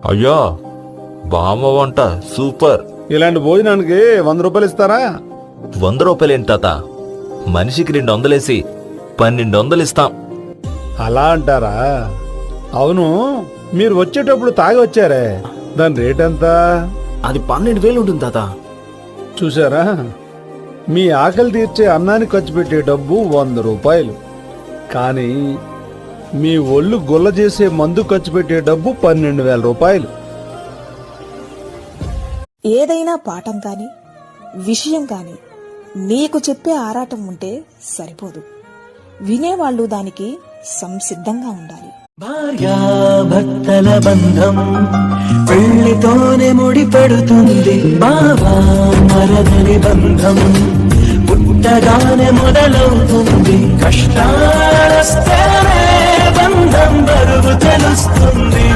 అయ్యో బామ్మ వంట సూపర్. ఇలాంటి భోజనానికి 100 రూపాయలు ఇస్తారా? 100 రూపాయలేంటి తాత? మనిషికి 200 1200 ఇస్తాం. అలా అంటారా? అవును, మీరు వచ్చేటప్పుడు తాగి వచ్చారే, దాని రేట్ ఎంత? అది 12,000 ఉంటుంది తాత. చూసారా, మీ ఆకలి తీర్చే అన్నానికి ఖర్చు పెట్టే డబ్బు 100 రూపాయలు, కానీ మీ ఒళ్ళు గుల్ల చేసే మందు ఖర్చు పెట్టే డబ్బు 12,000 రూపాయలు. ఏదైనా పాఠం కాని విషయం కాని నీకు చెప్పే ఆరాటం ఉంటే సరిపోదు, వినేవాళ్లు దానికి సంసిద్ధంగా ఉండాలి. భార్యాభర్తల బంధం పెళ్లితోనే ముడిపడుతుంది. బావా మరదలి బంధం పుట్టగానే మొదలవుతుంది. కష్టాలొస్తేనే బంధం బరువు తెలుస్తుంది.